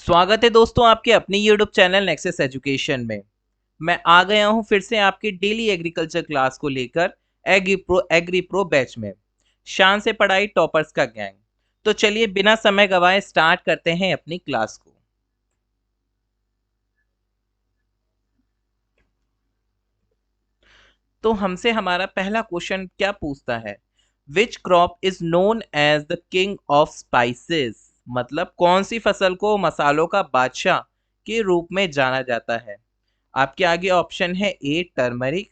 स्वागत है दोस्तों आपके अपने YouTube चैनल नेक्सस एजुकेशन में। मैं आ गया हूं फिर से आपकी डेली एग्रीकल्चर क्लास को लेकर एग्री प्रो बैच में। शान से पढ़ाई टॉपर्स का गैंग। तो चलिए बिना समय गवाए स्टार्ट करते हैं अपनी क्लास को। तो हमसे हमारा पहला क्वेश्चन क्या पूछता है, which crop is known as the king of spices. मतलब कौन सी फसल को मसालों का बादशाह के रूप में जाना जाता है। आपके आगे ऑप्शन है ए टर्मरिक,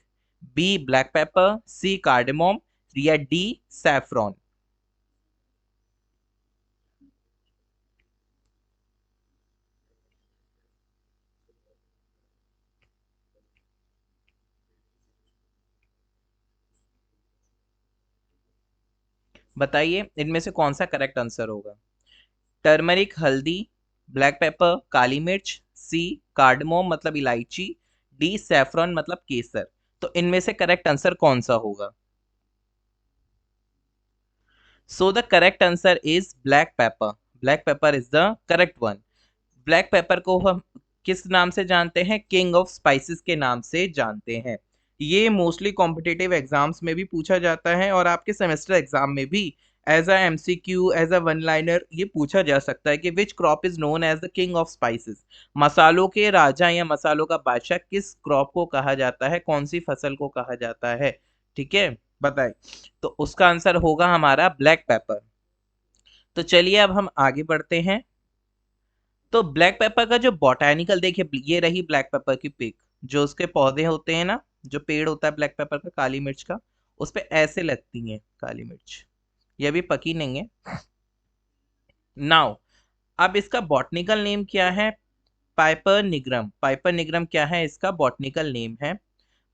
बी ब्लैक पेपर, सी कार्डेमोम या डी सैफरॉन। बताइए इनमें से कौन सा करेक्ट आंसर होगा। टर्मरिक हल्दी, ब्लैक पेपर काली मिर्च, सी कार्डमोम मतलब इलायची, डी सैफरॉन मतलब केसर। तो इनमें से करेक्ट आंसर कौन सा होगा। सो the correct answer is black pepper. Black pepper is the correct one. Black pepper को हम किस नाम से जानते हैं, किंग ऑफ स्पाइसेस के नाम से जानते हैं। ये मोस्टली कॉम्पिटिटिव एग्जाम्स में भी पूछा जाता है और आपके सेमेस्टर एग्जाम में भी as a MCQ as a one liner ये पूछा जा सकता है कि which crop is known as the king of spices. मसालों के राजा या मसालों का बादशाह किस क्रॉप को कहा जाता है, कौन सी फसल को कहा जाता है। ठीक है, बताए। तो उसका आंसर होगा हमारा ब्लैक पेपर। तो चलिए अब हम आगे बढ़ते हैं। तो ब्लैक पेपर का जो बॉटेनिकल, देखिए ये रही ब्लैक पेपर की पिक। जो उसके पौधे होते हैं ना, जो पेड़ होता है ब्लैक पेपर का, काली मिर्च का, उस पे ऐसे लगती है काली मिर्च। ये अभी पकी नहीं है। नाउ अब इसका बॉटनिकल नेम क्या है। Piper nigrum. पाइपर निग्रम क्या है, इसका बॉटनिकल नेम है।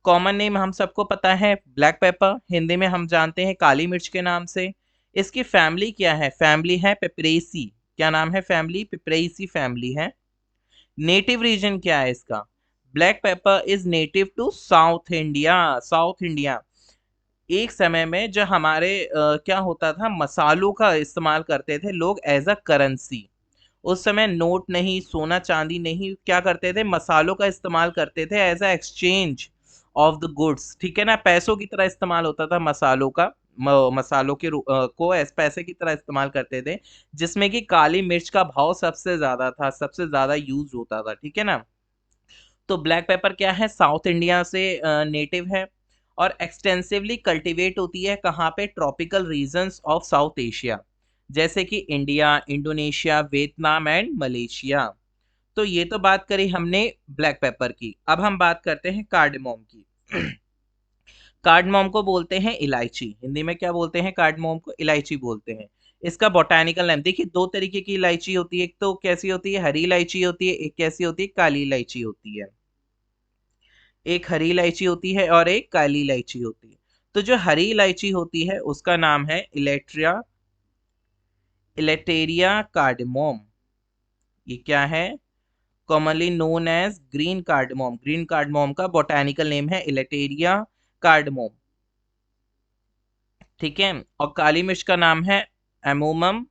कॉमन नेम हम सबको पता है ब्लैक पेपर, हिंदी में हम जानते हैं काली मिर्च के नाम से। इसकी फैमिली क्या है, फैमिली है पेपरेसी। क्या नाम है फैमिली, पेपरेसी फैमिली है। नेटिव रीजन क्या है इसका, black pepper is native to South India. South India. एक समय में जो हमारे क्या होता था, मसालों का इस्तेमाल करते थे लोग एज अ करेंसी। उस समय नोट नहीं, सोना चांदी नहीं, क्या करते थे, मसालों का इस्तेमाल करते थे as a exchange of the goods. ठीक है ना, पैसों की तरह इस्तेमाल होता था मसालों का। मसालों के को एस पैसे की तरह इस्तेमाल करते थे, जिसमें कि काली मिर्च का भाव सबसे ज्यादा था, सबसे ज्यादा यूज होता था। ठीक है ना। तो ब्लैक पेपर क्या है, साउथ इंडिया से नेटिव है और एक्सटेंसिवली कल्टीवेट होती है कहाँ पे, tropical regions of South Asia, जैसे कि India, Indonesia, Vietnam and Malaysia. तो ये तो बात करी हमने ब्लैक पेपर की। अब हम बात करते हैं कार्डमोम की। कार्डमोम को बोलते हैं इलायची, हिंदी में क्या बोलते हैं, कार्डमोम को इलायची बोलते हैं। इसका बोटानिकल नेम देखिए, दो तरीके की इलायची होती है, एक तो कैसी होती है, हरी इलायची होती है, एक कैसी होती है, काली इलायची होती है। एक हरी इलायची होती है और एक काली इलायची होती है। तो जो हरी इलायची होती है उसका नाम है इलेटेरिया कार्डेमोम। ये क्या है, commonly known as green cardamom. Green cardamom का बोटानिकल नेम है इलेटेरिया कार्डेमोम। ठीक है। और काली मिर्च का नाम है एमोमम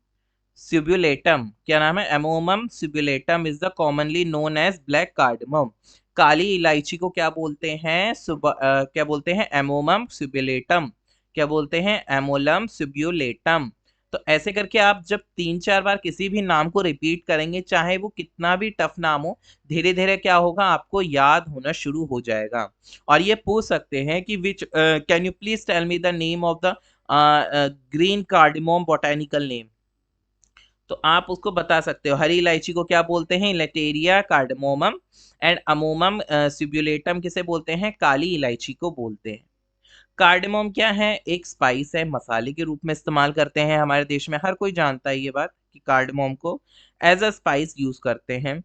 सिब्युलेटम। क्या नाम है, amomum subulatum is the commonly known as black cardamom. काली इलायची को क्या बोलते हैं, क्या बोलते हैं, एमोमम सिब्युलेटम। क्या बोलते हैं, एमोलम सिब्युलेटम। तो ऐसे करके आप जब तीन चार बार किसी भी नाम को रिपीट करेंगे, चाहे वो कितना भी टफ नाम हो, धीरे धीरे क्या होगा, आपको याद होना शुरू हो जाएगा। और ये पूछ सकते हैं कि which can you please tell me the name of the green cardamom botanical name. तो आप उसको बता सकते हो, हरी इलायची को क्या बोलते हैं, लेटेरिया कार्डमोमम। एंड अमोमम सिब्युलेटम किसे बोलते हैं, काली इलायची को बोलते हैं। कार्डेमोम क्या है, एक स्पाइस है, मसाले के रूप में इस्तेमाल करते हैं हमारे देश में, हर कोई जानता है ये बात कि कार्डेमोम को एज अ स्पाइस यूज करते हैं।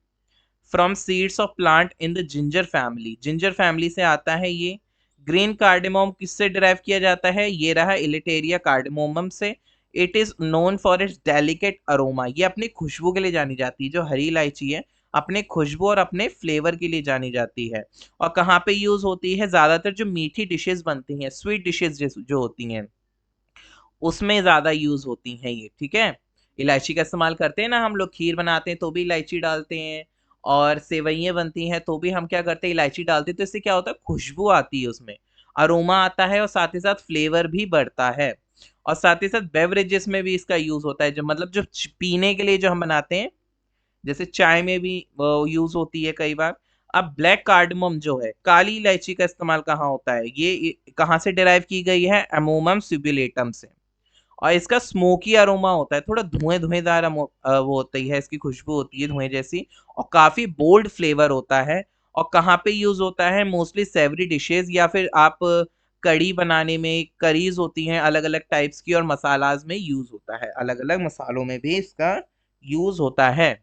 From seeds of plant in the ginger family, ginger family से आता है ये। ग्रीन कार्डेमोम किससे डिराइव किया जाता है, ये रहा इलिटेरिया कार्डेमोमम से। It is known for it's delicate aroma, ये अपनी खुशबू के लिए जानी जाती है। जो हरी इलायची है अपने खुशबू और अपने फ्लेवर के लिए जानी जाती है। और कहाँ पे यूज होती है, ज्यादातर जो मीठी डिशेस बनती हैं, स्वीट डिशेस जो होती हैं, उसमें ज्यादा यूज होती हैं ये। ठीक है, इलायची का इस्तेमाल करते हैं ना, हम लोग खीर बनाते हैं तो भी इलायची डालते हैं, और सेवइयाँ बनती हैं तो भी हम क्या करते हैं, इलायची डालते हैं। तो इससे क्या होता है, खुशबू आती है उसमें, अरोमा आता है, और साथ ही साथ फ्लेवर भी बढ़ता है। और साथ ही साथ बेवरेजेस में भी इसका यूज होता है, जो मतलब जो पीने के लिए जो हम बनाते हैं, जैसे चाय में भी यूज होती है कई बार। अब ब्लैक कार्डमम जो है, काली इलायची का इस्तेमाल कहाँ होता है, ये कहाँ से डिराइव की गई है, एमोमम सिबुलेटम से। और इसका स्मोकी अरोमा होता है, थोड़ा धुएं धुएंदार वो होती है, इसकी खुशबू होती है धुएं जैसी, और काफी बोल्ड फ्लेवर होता है। और कहाँ पे यूज होता है, मोस्टली सेवरी डिशेस, या फिर आप कड़ी बनाने में, करीज होती हैं अलग अलग टाइप्स की, और मसालाज में यूज होता है, अलग अलग मसालों में भी इसका यूज होता है।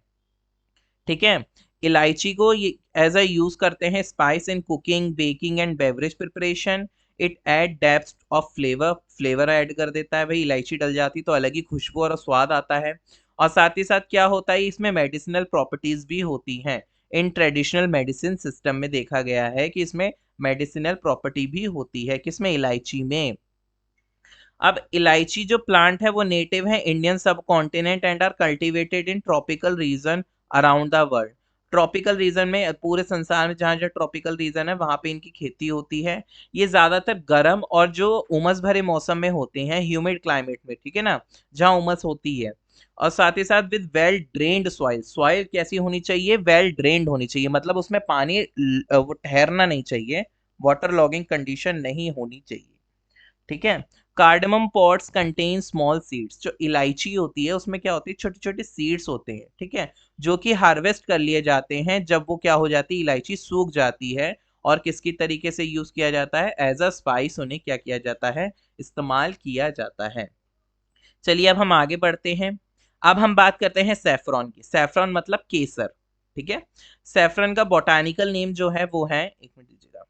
ठीक है। इलायची को ये एज अ यूज करते हैं spice in cooking, baking and beverage preparation. It add depth of flavour, flavour add कर देता है भाई, इलायची डल जाती तो अलग ही खुशबू और स्वाद आता है। और साथ ही साथ क्या होता है, इसमें मेडिसिनल प्रॉपर्टीज भी होती हैं। इन ट्रेडिशनल मेडिसिन सिस्टम में देखा गया है कि इसमें मेडिसिनल प्रॉपर्टी भी होती है, किसमें, इलायची में। अब इलायची जो प्लांट है वो नेटिव है Indian subcontinent and are cultivated in tropical region around the world. Tropical region में, पूरे संसार में जहाँ जहाँ ट्रॉपिकल रीजन है वहां पे इनकी खेती होती है। ये ज्यादातर गर्म और जो उमस भरे मौसम में होते हैं, ह्यूमिड क्लाइमेट में, ठीक है ना, जहाँ उमस होती है। और साथ ही साथ with well drained soil, soil कैसी होनी चाहिए, वेल ड्रेन्ड होनी चाहिए, मतलब उसमें पानी वो ठहरना नहीं चाहिए, वाटर लॉगिंग कंडीशन नहीं होनी चाहिए। ठीक है। Cardamom pods contain small seeds, जो इलायची होती है उसमें क्या होती है, छोटे छोटे सीड्स होते हैं, ठीक है, जो कि हार्वेस्ट कर लिए जाते हैं जब वो क्या हो जाती है, इलायची सूख जाती है। और किसकी तरीके से यूज किया जाता है, एज अ स्पाइस उन्हें क्या किया जाता है, इस्तेमाल किया जाता है। चलिए अब हम आगे बढ़ते हैं। अब हम बात करते हैं सैफरॉन की। सैफरॉन मतलब केसर, ठीक है। सैफरन का बोटानिकल नेम जो है वो है, एक मिनट दीजिएगा,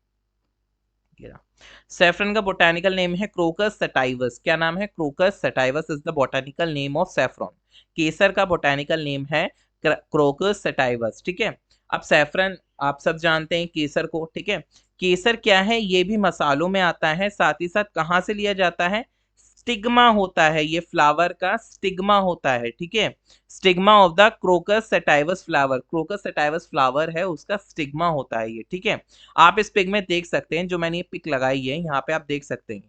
सैफरन का बोटानिकल नेम है क्रोकस सटाइवस। क्या नाम है, crocus sativus is the botanical name of saffron. केसर का बोटानिकल नेम है क्रोकस सटाइवस, ठीक है। अब सैफरन आप सब जानते हैं केसर को, ठीक है। केसर क्या है, ये भी मसालों में आता है, साथ ही साथ कहाँ से लिया जाता है, स्टिग्मा होता है, ये फ्लावर का स्टिग्मा होता है, ठीक है। Stigma of the crocus sativus flower, crocus sativus flower है उसका स्टिग्मा होता है ये, ठीक है। आप इस पिक में देख सकते हैं, जो मैंने ये पिक लगाई है यहाँ पे आप देख सकते हैं,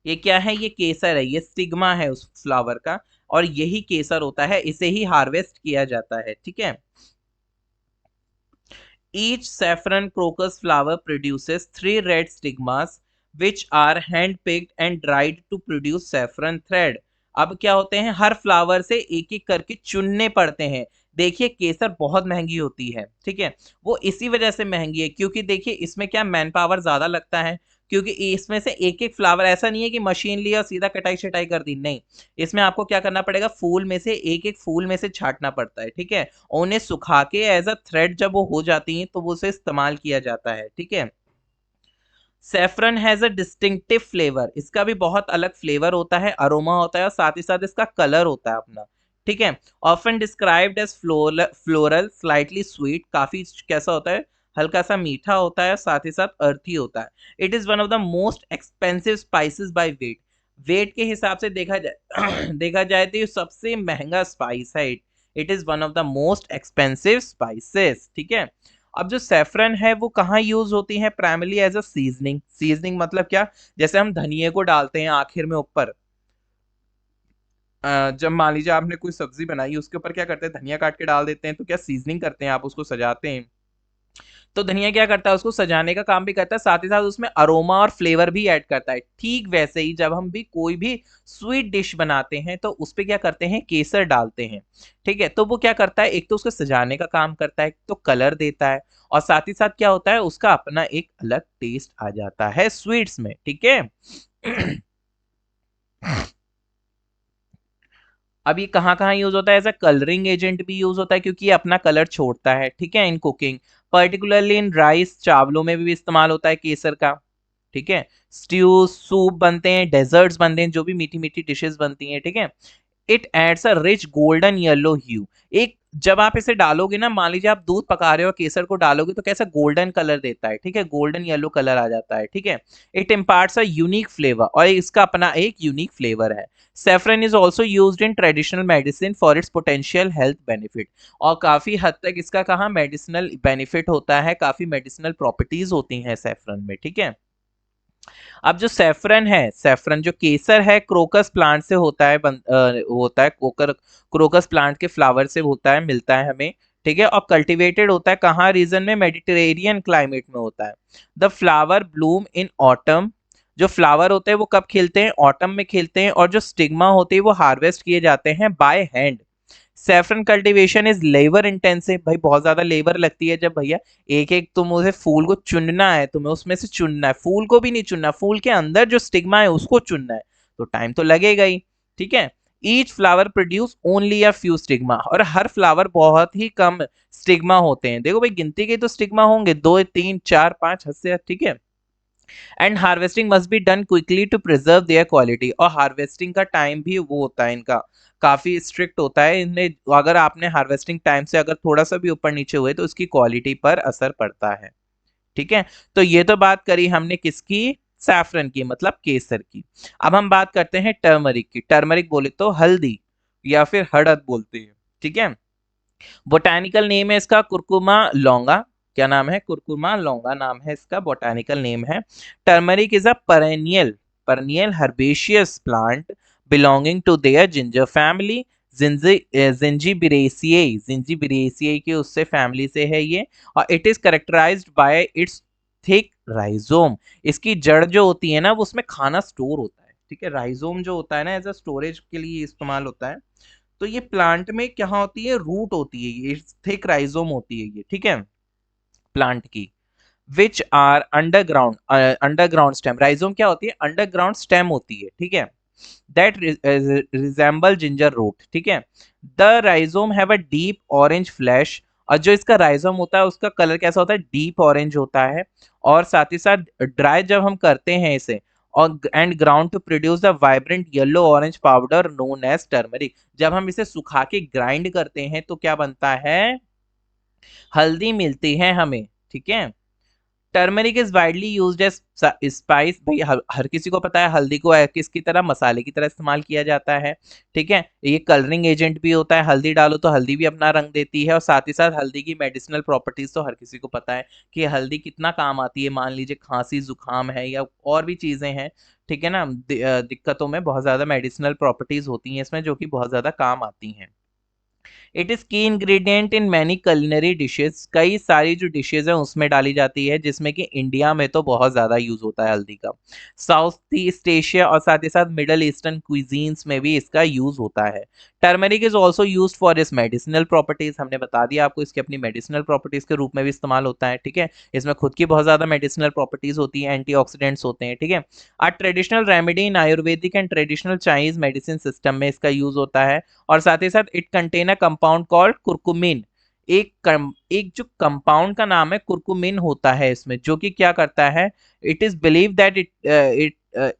ये क्या है, ये केसर है, ये स्टिग्मा है उस फ्लावर का, और यही केसर होता है, इसे ही हार्वेस्ट किया जाता है, ठीक है। Each saffron crocus flower produces three red stigmas which are hand-picked and dried to produce saffron thread. अब क्या होते हैं, हर फ्लावर से एक एक करके चुनने पड़ते हैं। देखिए केसर बहुत महंगी होती है, ठीक है, वो इसी वजह से महंगी है क्योंकि देखिए इसमें क्या मैन पावर ज्यादा लगता है, क्योंकि इसमें से एक एक फ्लावर, ऐसा नहीं है कि मशीन लिया सीधा कटाई छटाई कर दी, नहीं, इसमें आपको क्या करना पड़ेगा, फूल में से एक एक फूल में से छांटना पड़ता है, ठीक है। और उन्हें सुखा के एज अ थ्रेड जब वो हो जाती हैं तो वो उसे इस्तेमाल किया जाता है, ठीक है। Saffron has a distinctive flavour, इसका भी बहुत अलग फ्लेवर होता है, अरोमा होता है, और साथ ही साथ इसका कलर होता है अपना, ठीक है। Often described as floral slightly sweet, काफी कैसा होता है, हल्का सा मीठा होता है, साथ ही साथ अर्थी होता है। It is one of the most expensive spices by weight, weight के हिसाब से देखा जाए देखा जाए तो ये सबसे महंगा स्पाइस है। It is one of the most expensive spices, ठीक है। अब जो सेफ्रन है वो कहाँ यूज होती है, primarily as a seasoning. Seasoning मतलब क्या, जैसे हम धनिए को डालते हैं आखिर में ऊपर, जब मान लीजिए आपने कोई सब्जी बनाई उसके ऊपर क्या करते हैं, धनिया काट के डाल देते हैं, तो क्या सीजनिंग करते हैं, आप उसको सजाते हैं। तो धनिया क्या करता है, उसको सजाने का काम भी करता है, साथ ही साथ उसमें अरोमा और फ्लेवर भी ऐड करता है। ठीक वैसे ही जब हम भी कोई भी स्वीट डिश बनाते हैं तो उस पे क्या करते हैं, केसर डालते हैं, ठीक है। तो वो क्या करता है, एक तो उसको सजाने का काम करता है, तो कलर देता है, और साथ ही साथ क्या होता है, उसका अपना एक अलग टेस्ट आ जाता है स्वीट्स में, ठीक है। अब ये कहाँ कहाँ यूज होता है, एज अ कलरिंग एजेंट भी यूज होता है, क्योंकि ये अपना कलर छोड़ता है, ठीक है, in cooking, particularly in rice, चावलों में भी इस्तेमाल होता है केसर का, ठीक है। स्ट्यू, सूप बनते हैं, डेजर्ट्स बनते हैं, जो भी मीठी मीठी डिशेस बनती हैं, ठीक है, it adds a rich golden yellow hue. एक जब आप इसे डालोगे ना, मान लीजिए आप दूध पका रहे हो और केसर को डालोगे तो कैसा गोल्डन कलर देता है, ठीक है, गोल्डन येलो कलर आ जाता है, ठीक है। It imparts a unique flavour, और इसका अपना एक यूनिक फ्लेवर है। Saffron is also used in traditional medicine for its potential health benefit, और काफी हद तक इसका कहाँ मेडिसिनल बेनिफिट होता है, काफी मेडिसिनल प्रॉपर्टीज होती हैं सेफ्रन में, ठीक है। अब जो सेफ्रन है, सेफ्रन जो केसर है क्रोकस प्लांट से होता है, होता है क्रोकस प्लांट के फ्लावर से होता है, मिलता है हमें, ठीक है। और कल्टीवेटेड होता है कहाँ रीजन में, मेडिटेरेनियन क्लाइमेट में होता है। The flower Bloom in autumn, जो फ्लावर होते हैं वो कब खिलते हैं, ऑटम में खिलते हैं, और जो स्टिग्मा होते हैं वो हार्वेस्ट किए जाते हैं by hand. Saffron cultivation is labour intensive, भाई बहुत ज्यादा लेबर लगती है, जब भैया एक एक तुम उसे फूल को चुनना है, तुम्हें उसमें से चुनना है, फूल को भी नहीं चुनना, फूल के अंदर जो स्टिग्मा है उसको चुनना है, तो टाइम तो लगेगा ही, ठीक है। Each flower produce only a few stigma, और हर फ्लावर बहुत ही कम स्टिग्मा होते हैं, देखो भाई गिनती के तो स्टिग्मा होंगे, 2 3 4 5 हद से, ठीक है। And harvesting must be done quickly to preserve their quality, और हार्वेस्टिंग का टाइम भी वो होता है इनका, काफी स्ट्रिक्ट होता है इनमें, अगर आपने हार्वेस्टिंग टाइम से अगर थोड़ा सा भी ऊपर नीचे हुए तो उसकी क्वालिटी पर असर पड़ता है, ठीक है। तो ये तो बात करी हमने किसकी, सैफरन की, मतलब केसर की। अब हम बात करते हैं टर्मरिक की। टर्मरिक बोले तो हल्दी या फिर हड़द बोलते हैं, ठीक है। बोटैनिकल नेम है इसका कुरकुमा लौंगा, क्या नाम है, कुरकुमा लौंगा नाम है इसका, बोटैनिकल नेम है। Turmeric is a perennial herbaceous plant belonging to their ginger family, जिंजीबिरेसिए की उससे फैमिली से है ये। और it is characterized by it's thick rhizome, इसकी जड़ जो होती है ना वो उसमें खाना स्टोर होता है, ठीक है। राइजोम जो होता है ना एज अ स्टोरेज के लिए इस्तेमाल होता है। तो ये प्लांट में क्या होती है, रूट होती है, ये थिक राइजोम होती है ये, ठीक है, प्लांट की। Which are underground, underground stem, rhizome क्या होती है, अंडरग्राउंड स्टेम होती है, ठीक है। दैट रिजेंबल जिंजर रूट, ठीक है। The rhizome have a deep orange flash, और जो इसका राइजोम होता है उसका कलर कैसा होता है, डीप ऑरेंज होता है। और साथ ही साथ ड्राई जब हम करते हैं इसे, और and ground to produce the vibrant yellow orange powder known as turmeric, जब हम इसे सुखा के ग्राइंड करते हैं तो क्या बनता है, हल्दी मिलती है हमें, ठीक है। Turmeric is widely used as spice, भाई हर किसी को पता है हल्दी को किसकी तरह, मसाले की तरह इस्तेमाल किया जाता है, ठीक है। ये कलरिंग एजेंट भी होता है, हल्दी डालो तो हल्दी भी अपना रंग देती है, और साथ ही साथ हल्दी की मेडिसिनल प्रॉपर्टीज तो हर किसी को पता है कि हल्दी कितना काम आती है, मान लीजिए खांसी जुकाम है या और भी चीजें हैं, ठीक है ना, दिक्कतों में बहुत ज्यादा मेडिसिनल प्रॉपर्टीज होती हैं इसमें जो कि बहुत ज्यादा काम आती हैं। इट इज की ingredient in many culinary dishes, कई सारी जो डिशेज है उसमें डाली जाती है, जिसमें कि इंडिया में तो बहुत ज्यादा यूज होता है हल्दी का। साउथ ईस्ट एशिया और साथ ही साथ मिडल ईस्टर्न क्विजीन्स में भी इसका यूज होता है। Turmeric is also use for इस मेडिसिनल प्रॉपर्टीज, हमने बता दिया आपको, इसकी अपनी मेडिसिनल प्रॉपर्टीज के रूप में भी इस्तेमाल होता है, ठीक है। इसमें खुद की बहुत ज्यादा मेडिसिनल प्रॉपर्टीज होती है, एंटीऑक्सीडेंट्स होते हैं, ठीक है। A traditional remedy in ayurvedic and traditional Chinese medicine system में इसका यूज होता है। और साथ ही साथ it contain a compound called curcumin, एक जो कंपाउंड का नाम है कुरकुमिन होता है इसमें, जो कि क्या करता है, it is believe that it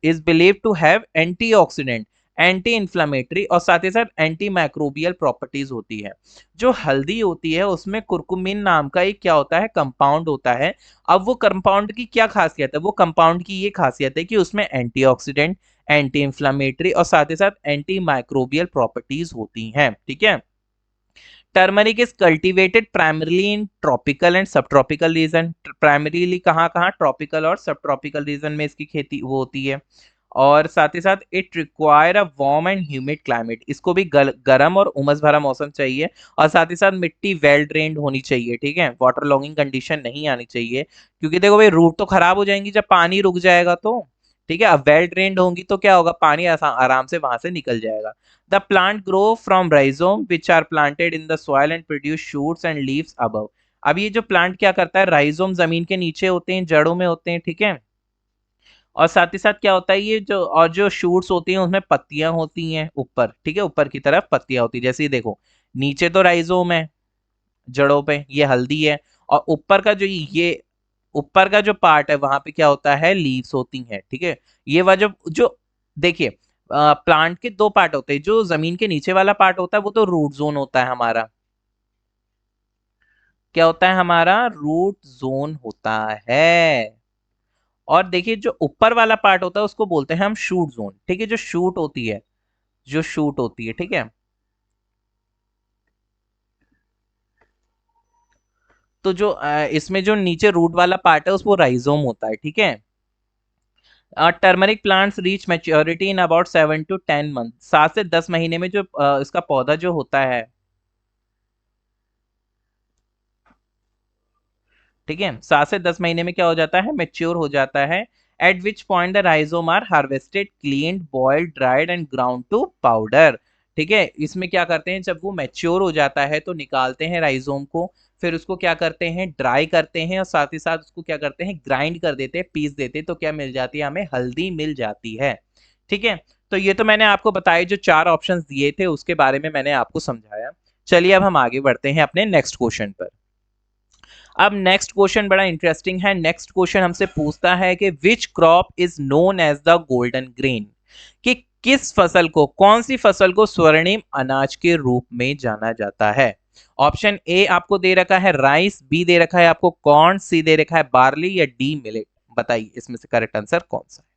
is believe to have antioxidant, anti inflammatory और साथ ही साथ एंटी माइक्रोबियल प्रॉपर्टीज होती है। जो हल्दी होती है उसमें कुरकुमिन नाम का एक क्या होता है, कंपाउंड होता है। अब वो कंपाउंड की क्या खासियत है, वो कंपाउंड की ये खासियत है कि उसमें एंटीऑक्सीडेंट, एंटी इंफ्लामेटरी और साथ ही साथ एंटी माइक्रोबियल प्रॉपर्टीज होती हैं, ठीक है। Turmeric is cultivated primarily in tropical and सब ट्रॉपिकल रीजन, प्राइमरीली कहाँ कहाँ, ट्रॉपिकल और सब ट्रॉपिकल रीजन में इसकी खेती वो होती है। और साथ ही साथ it require a warm and humid climate, इसको भी गर्म और उमस भरा मौसम चाहिए, और साथ ही साथ मिट्टी वेल ड्रेन्ड होनी चाहिए, ठीक है, वाटर लॉगिंग कंडीशन नहीं आनी चाहिए, क्योंकि देखो भाई रूट तो खराब हो जाएंगी जब पानी रुक जाएगा तो, ठीक है। अब वेल ड्रेन्ड होंगी तो क्या होगा, पानी आराम से वहां से निकल जाएगा। The plant grow from rhizome which are planted in the soil and produce shoots and leaves above. अब ये जो प्लांट क्या करता है, राइजोम जमीन के नीचे होते हैं, जड़ों में होते हैं, ठीक है। और साथ ही साथ क्या होता है, ये जो और जो शूट्स होती हैं उसमें पत्तियां होती हैं ऊपर, ठीक है, ऊपर की तरफ पत्तियां होती हैं, जैसे ये देखो नीचे तो राइजोम है जड़ों पे, ये हल्दी है, और ऊपर का जो ये ऊपर का जो पार्ट है वहां पे क्या होता है, लीव्स होती हैं, ठीक है। ये वह जो जो देखिए, प्लांट के दो पार्ट होते हैं, जो जमीन के नीचे वाला पार्ट होता है वो तो रूट जोन होता है हमारा। क्या होता है हमारा? रूट जोन होता है। और देखिए जो ऊपर वाला पार्ट होता है उसको बोलते हैं हम शूट जोन, ठीक है, जो शूट होती है, जो शूट होती है, ठीक है। तो जो इसमें जो नीचे रूट वाला पार्ट है उसको राइजोम होता है, ठीक है। Turmeric plants reach maturity in about 7 to 10 month, 7 से 10 महीने में जो इसका पौधा जो होता है, ठीक है, 7 से 10 महीने में क्या हो जाता है? मेच्योर हो जाता है। At which point the rhizome are harvested, cleaned, boiled, dried and ground to powder. ठीक है, इसमें क्या करते हैं, जब वो मैच्योर हो जाता है तो निकालते हैं राइजोम को, फिर उसको क्या करते हैं? ड्राई करते हैं, और साथ ही साथ उसको क्या करते हैं? ग्राइंड कर देते हैं, पीस देते हैं, तो क्या मिल जाती है हमें? हल्दी मिल जाती है। ठीक है, तो ये तो मैंने आपको बताया, जो चार ऑप्शंस दिए थे उसके बारे में मैंने आपको समझाया। चलिए अब हम आगे बढ़ते हैं अपने नेक्स्ट क्वेश्चन पर। अब नेक्स्ट क्वेश्चन बड़ा इंटरेस्टिंग है। नेक्स्ट क्वेश्चन हमसे पूछता है कि which crop is known as the golden grain, कि किस फसल को, कौन सी फसल को स्वर्णिम अनाज के रूप में जाना जाता है। ऑप्शन ए आपको दे रखा है राइस, बी दे रखा है आपको कॉर्न, सी दे रखा है बार्ली, या डी मिलेट। बताइए इसमें से करेक्ट आंसर कौन सा है।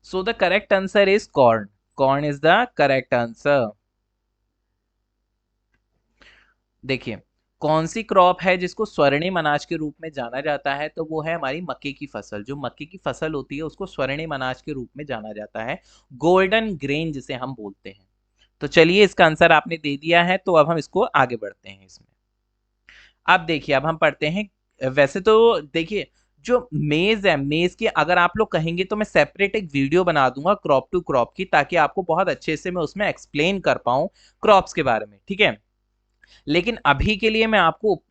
सो the correct answer is corn. Corn is the correct answer. देखिए, कौन सी क्रॉप है जिसको स्वर्णिम अनाज के रूप में जाना जाता है, तो वो है हमारी मक्के की फसल। जो मक्के की फसल होती है उसको स्वर्णिम अनाज के रूप में जाना जाता है, गोल्डन ग्रेन जिसे हम बोलते हैं। तो चलिए इसका आंसर आपने दे दिया है, तो अब हम इसको आगे बढ़ते हैं इसमें। अब देखिए, अब हम पढ़ते हैं। वैसे तो देखिए, जो मेज है, मेज की अगर आप लोग कहेंगे तो मैं सेपरेट एक वीडियो बना दूंगा क्रॉप टू क्रॉप की, ताकि आपको बहुत अच्छे से मैं उसमें एक्सप्लेन कर पाऊं क्रॉप्स के बारे में, ठीक है। लेकिन अभी के लिए मैं आपको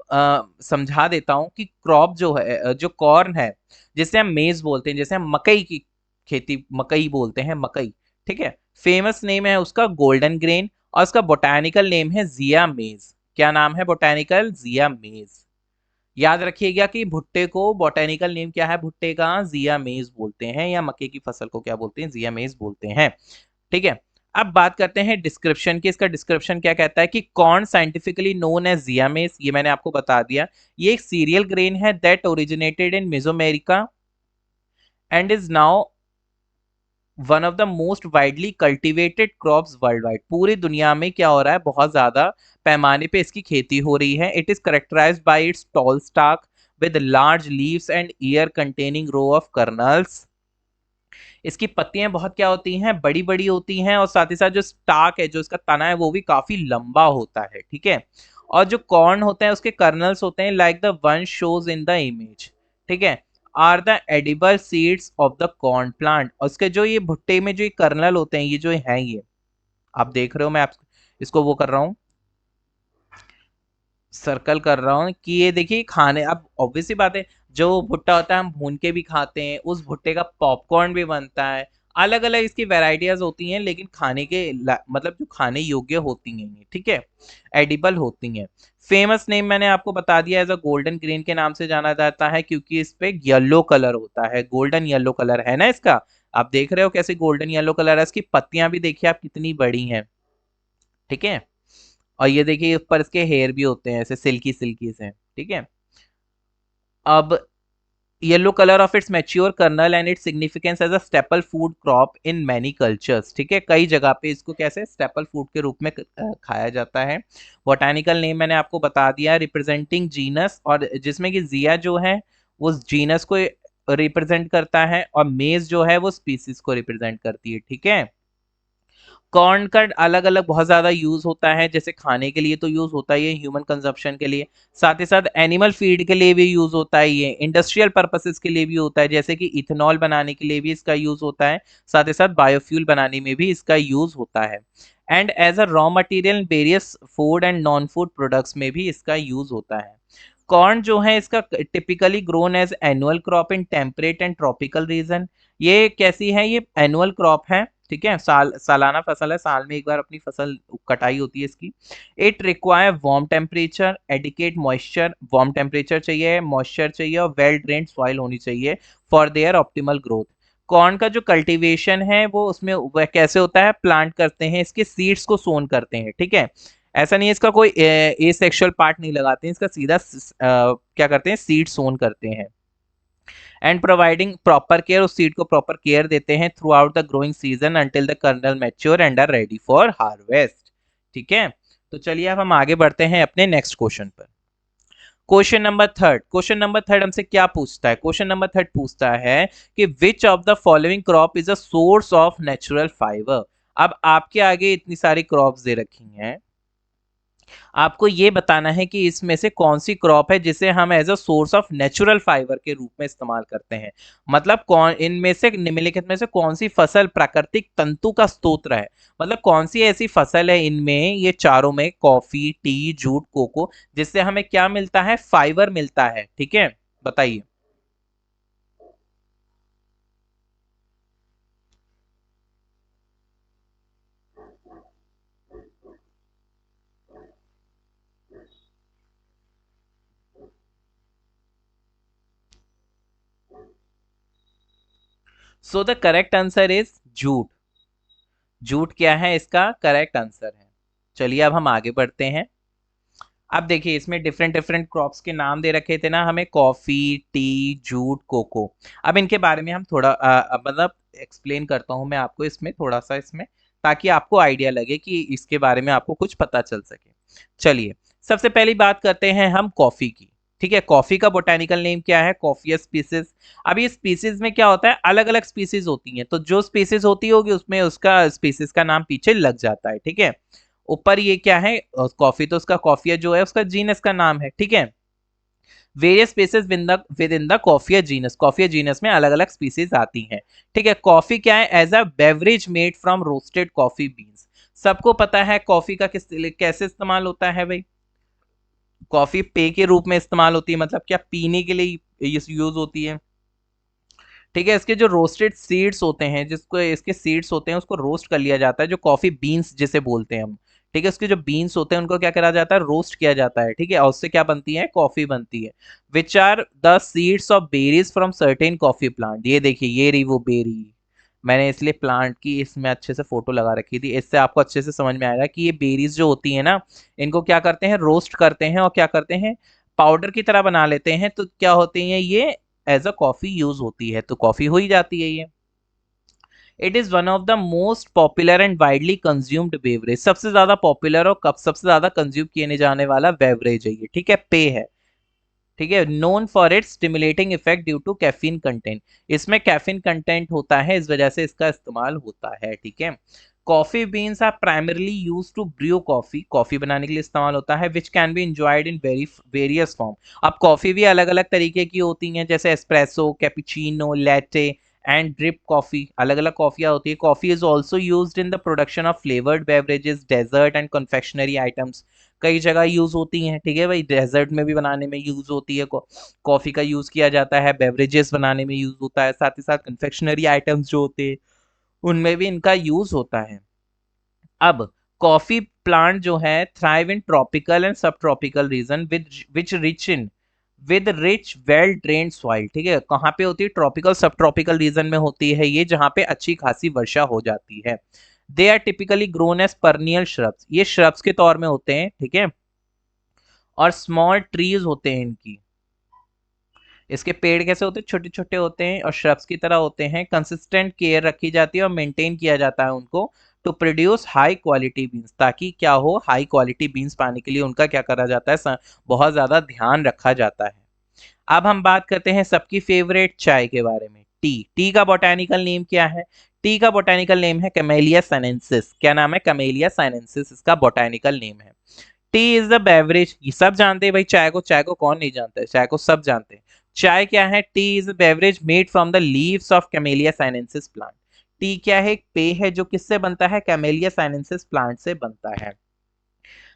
समझा देता हूं कि क्रॉप जो है, जो कॉर्न है, जिसे हम मेज बोलते हैं, जैसे हम मकई की खेती, मकई बोलते हैं, मकई, ठीक है। फेमस नेम है उसका गोल्डन ग्रेन, और उसका बोटानिकल नेम है जिया मेज। क्या नाम है? बोटानिकल जिया मेज। याद रखिएगा कि भुट्टे को बोटेनिकल नेम क्या है? भुट्टे का जिया मेज बोलते हैं, या मक्के की फसल को क्या बोलते हैं? जिया मेज बोलते हैं, ठीक है। अब बात करते हैं डिस्क्रिप्शन की। इसका डिस्क्रिप्शन क्या कहता है कि कॉर्न साइंटिफिकली नोन एज जिया मेज, ये मैंने आपको बता दिया। ये एक सीरियल ग्रेन है that originated in Mesoamerica and is now one of the most widely cultivated crops world wide. पूरी दुनिया में क्या हो रहा है? बहुत ज्यादा पैमाने पे इसकी खेती हो रही है। It is characterized by its tall stalk with large leaves and ear containing row of kernels. इसकी पत्तियां बहुत क्या होती हैं? बड़ी बड़ी होती हैं, और साथ ही साथ जो स्टाक है, जो इसका तना है, वो भी काफी लंबा होता है, ठीक है। और जो कॉर्न होते हैं उसके कर्नल्स होते हैं like the one shows in the image, ठीक है, are the edible seeds of the corn plant. और उसके जो ये भुट्टे में जो ये कर्नल होते हैं, ये जो हैं, ये आप देख रहे हो, मैं आप इसको वो कर रहा हूँ, सर्कल कर रहा हूँ, कि ये देखिए खाने, अब ऑब्वियस सी बात है, जो भुट्टा होता है हम भून के भी खाते हैं, उस भुट्टे का पॉपकॉर्न भी बनता है। अलग अलग इसकी वैरायटियाज होती हैं, लेकिन खाने के मतलब जो खाने योग्य होती हैं ये, ठीक है, एडिबल होती हैं। फेमस नेम मैंने आपको बता दिया, एज अ गोल्डन ग्रीन के नाम से जाना जाता है, क्योंकि इस पे येलो कलर होता है, गोल्डन येलो कलर है ना इसका। आप देख रहे हो कैसे गोल्डन येलो कलर है। इसकी पत्तियां भी देखिए आप कितनी बड़ी हैं, ठीक है। और ये देखिए ऊपर इसके हेयर भी होते हैं ऐसे सिल्की सिल्की से, ठीक है। अब yellow colour of its mature kernel and its significance as a staple food crop in many cultures, ठीक है। कई जगह पे इसको कैसे स्टेपल फूड के रूप में खाया जाता है। बोटानिकल नेम मैंने आपको बता दिया, रिप्रेजेंटिंग जीनस, और जिसमें कि जिया जो है वो जीनस को रिप्रेजेंट करता है, और मेज जो है वो स्पीसीज को रिप्रेजेंट करती है, ठीक है। कॉर्न का अलग अलग बहुत ज्यादा यूज होता है, जैसे खाने के लिए तो यूज होता ही है, ह्यूमन कंजप्शन के लिए, साथ ही साथ एनिमल फीड के लिए भी यूज होता है, ये इंडस्ट्रियल पर्पसेस के लिए भी होता है, जैसे कि इथेनॉल बनाने के लिए भी इसका यूज होता है, साथ ही साथ बायोफ्यूल बनाने में भी इसका यूज होता है। And as a raw material various food and non food products में भी इसका यूज होता है। कॉर्न जो है इसका typically grown as annual crop in temperate and tropical region. ये कैसी है, ये एनुअल क्रॉप है, ठीक है, सालाना फसल है, साल में एक बार अपनी फसल कटाई होती है इसकी। It require warm temperature, adequate moisture, warm temperature चाहिए, मॉइस्चर चाहिए और वेल ड्रेन्ड सॉइल होनी चाहिए for their optimal growth. Corn का जो कल्टीवेशन है वो उसमें वह कैसे होता है, प्लांट करते हैं, इसके सीड्स को सोन करते हैं, ठीक है। ऐसा नहीं है इसका कोई ए सेक्सुअल पार्ट नहीं लगाते हैं, इसका सीधा क्या करते हैं, सीड सोन करते हैं। एंड प्रोवाइडिंग प्रॉपर केयर, उस सीड को प्रॉपर केयर देते हैं throughout the growing season until the kernel mature and are ready for harvest, ठीक है। तो चलिए अब हम आगे बढ़ते हैं अपने नेक्स्ट क्वेश्चन पर। क्वेश्चन नंबर थर्ड हमसे क्या पूछता है, क्वेश्चन नंबर थर्ड पूछता है कि which of the following crop is a source of natural fibre. अब आपके आगे इतनी सारी क्रॉप्स दे रखी हैं, आपको ये बताना है कि इसमें से कौन सी क्रॉप है जिसे हम as a source of natural fibre के रूप में इस्तेमाल करते हैं। मतलब कौन इनमें से निम्नलिखित में से कौन सी फसल प्राकृतिक तंतु का स्रोत है। मतलब कौन सी ऐसी फसल है इनमें, ये चारों में, कॉफी, टी, जूट, कोको, जिससे हमें क्या मिलता है, फाइबर मिलता है, ठीक है, बताइए। सो the correct answer is jute. Jute क्या है इसका करेक्ट आंसर है। चलिए अब हम आगे बढ़ते हैं। अब देखिए इसमें डिफरेंट डिफरेंट क्रॉप्स के नाम दे रखे थे ना हमें, कॉफी, टी, जूट, कोको। अब इनके बारे में हम थोड़ा मतलब एक्सप्लेन करता हूं मैं आपको इसमें थोड़ा सा इसमें, ताकि आपको आइडिया लगे कि इसके बारे में आपको कुछ पता चल सके। चलिए सबसे पहली बात करते हैं हम कॉफी की, ठीक है। कॉफी का बोटेनिकल नेम क्या है, कॉफिया स्पीसीज। अब ये स्पीसीज में क्या होता है, अलग अलग स्पीसीज होती हैं, तो जो स्पीसीज होती होगी उसमें उसका स्पीसीज का नाम पीछे लग जाता है, ठीक है। ऊपर ये क्या है, कॉफी, तो उसका कॉफिया जो है उसका जीनस का नाम है, ठीक है। Various species with in the coffea genus, coffea genus में अलग अलग स्पीसीज आती हैं, ठीक है। कॉफी क्या है, as a beverage made from roasted coffee beans. सबको पता है कॉफी का कैसे इस्तेमाल होता है भाई, कॉफी पेय के रूप में इस्तेमाल होती है, मतलब क्या पीने के लिए यूज होती है, ठीक है। इसके जो रोस्टेड सीड्स होते हैं, जिसको इसके सीड्स होते हैं उसको रोस्ट कर लिया जाता है, जो कॉफी बीन्स जिसे बोलते हैं हम, ठीक है। उसके जो बीन्स होते हैं उनको क्या करा जाता है, रोस्ट किया जाता है, ठीक है। और उससे क्या बनती है, कॉफी बनती है। Which are the seeds of berries from certain coffee plant. ये देखिए ये रही वो बेरी, मैंने इसलिए प्लांट की इसमें अच्छे से फोटो लगा रखी थी, इससे आपको अच्छे से समझ में आएगा कि ये बेरीज जो होती है ना, इनको क्या करते हैं, रोस्ट करते हैं और क्या करते हैं, पाउडर की तरह बना लेते हैं, तो क्या होती है ये, एज अ कॉफी यूज होती है, तो कॉफी हो ही जाती है ये। It is one of the most popular and widely consumed beverage, सबसे ज्यादा पॉपुलर और कब सबसे ज्यादा कंज्यूम किए जाने वाला बेवरेज है ये, ठीक है, पे है, ठीक है। Known for its stimulating effect due to caffeine content, इसमें कैफीन कंटेंट होता है, इस वजह से इसका इस्तेमाल होता है, ठीक है। Coffee beans are primarily use to brew coffee, coffee बनाने के लिए इस्तेमाल होता है, which can be enjoyed in various form. अब कॉफी भी अलग अलग तरीके की होती हैं, जैसे espresso, cappuccino, latte and drip coffee, अलग अलग कॉफियाँ होती है। Coffee is also used in the production of flavoured beverages, dessert and confectionery items, कई जगह यूज होती हैं, ठीक है भाई। डेजर्ट में भी बनाने में यूज होती है, कॉफी का यूज किया जाता है, बेवरेजेस बनाने में यूज होता है, साथ ही साथ कन्फेक्शनरी आइटम्स जो होते हैं उनमें भी इनका यूज होता है। अब कॉफी प्लांट जो है थ्राइव इन ट्रॉपिकल एंड सब tropical region with rich well drained soil, ठीक है। कहाँ पे होती है, ट्रॉपिकल सब ट्रॉपिकल रीजन में होती है ये, जहाँ पे अच्छी खासी वर्षा हो जाती है। They are typically grown as perennial shrubs, ये श्रब्स के तौर में होते हैं, ठीक है। और स्मॉल ट्रीज होते हैं इनकी, इसके पेड़ कैसे होते हैं, छोटे छोटे होते हैं और श्रब्स की तरह होते हैं। कंसिस्टेंट केयर रखी जाती है और मेंटेन किया जाता है उनको, to produce high quality beans, ताकि क्या हो, हाई क्वालिटी बीन्स पाने के लिए उनका क्या करा जाता है, बहुत ज्यादा ध्यान रखा जाता है। अब हम बात करते हैं सबकी फेवरेट चाय के बारे में, टी। टी का बोटेनिकल नेम क्या है, टी का बोटेनिकल नेम है कैमेलिया साइनेंसिस। क्या नाम है, कैमेलिया साइनेंसिस इसका बोटेनिकल नेम है। टी इज द बेवरेज, ये सब जानते हैं भाई, चाय को, चाय को कौन नहीं जानता है, चाय को सब जानते हैं। चाय क्या है, T is a beverage made from the leaves of camellia sinensis plant. T क्या है? एक पेय है जो किससे बनता है? कैमेलिया साइनेंसिस प्लांट से बनता है।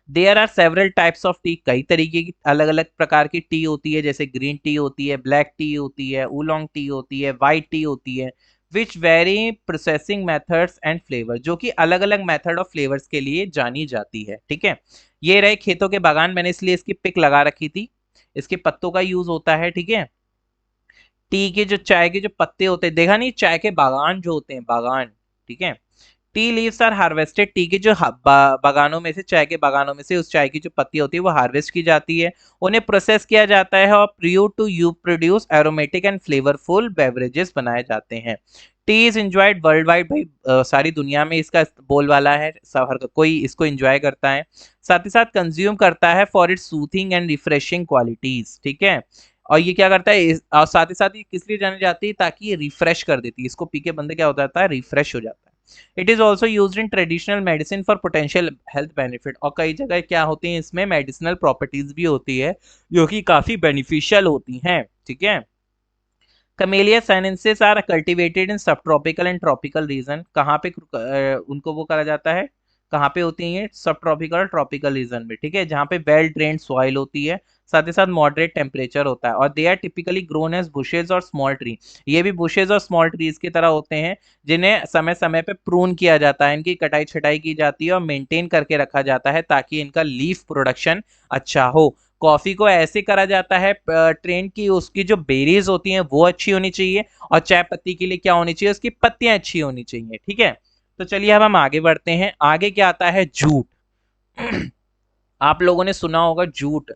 There are several types of tea, कई तरीके की अलग अलग प्रकार की टी होती है, जैसे ग्रीन टी होती है, ब्लैक टी होती है, उलोंग टी होती है, वाइट टी होती है, which very processing methods and flavour, जो कि अलग अलग मेथड ऑफ फ्लेवर्स के लिए जानी जाती है। ठीक है, ये रहे खेतों के बागान, मैंने इसलिए इसकी पिक लगा रखी थी, इसके पत्तों का यूज होता है। ठीक है, टी के जो चाय के जो पत्ते होते हैं, देखा नहीं, चाय के बागान जो होते हैं, बागान। ठीक है, tea leaves are harvested, tea के जो बागानों में से, चाय के बागानों में से उस चाय की जो पत्ती होती है वो हार्वेस्ट की जाती है, उन्हें प्रोसेस किया जाता है और प्रियो to you produce aromatic and flavourful beverages बनाए जाते हैं। Tea is enjoyed worldwide, भाई सारी दुनिया में इसका बोलबाला है, सब हर कोई इसको एंजॉय करता है, साथ ही साथ कंज्यूम करता है for its soothing and refreshing qualities. ठीक है, और ये क्या करता है और साथ ही साथ ये किस लिए जानी जाती है? ताकि ये रिफ्रेश कर देती है, इसको पी के बंदे क्या हो जाता है? रिफ्रेश हो जाता है। It is also use in traditional medicine for potential health benefit, और कई जगह क्या होती है, इसमें मेडिसिनल प्रॉपर्टीज भी होती है जो कि काफी बेनिफिशियल होती हैं। ठीक है, कमेलिया साइनेंसिस आर कल्टीवेटेड इन सब ट्रॉपिकल एंड ट्रॉपिकल रीजन, कहाँ पे उनको वो करा जाता है? कहाँ पे होती है? सब ट्रॉपिकल और ट्रॉपिकल रीजन में। ठीक है, जहाँ पे वेल ड्रेन्ड सॉइल होती है, साथ ही साथ मॉडरेट टेम्परेचर होता है, और they are typically grown as bushes और स्मॉल ट्री, ये भी बुशेज और स्मॉल ट्रीज की तरह होते हैं, जिन्हें समय समय पे प्रून किया जाता है, इनकी कटाई छटाई की जाती है और मेंटेन करके रखा जाता है ताकि इनका लीफ प्रोडक्शन अच्छा हो। कॉफी को ऐसे करा जाता है ट्रेन की, उसकी जो बेरीज होती हैं वो अच्छी होनी चाहिए, और चाय पत्ती के लिए क्या होनी चाहिए? उसकी पत्तियां अच्छी होनी चाहिए। ठीक है, तो चलिए अब हम आगे बढ़ते हैं। आगे क्या आता है? जूट। आप लोगों ने सुना होगा जूट,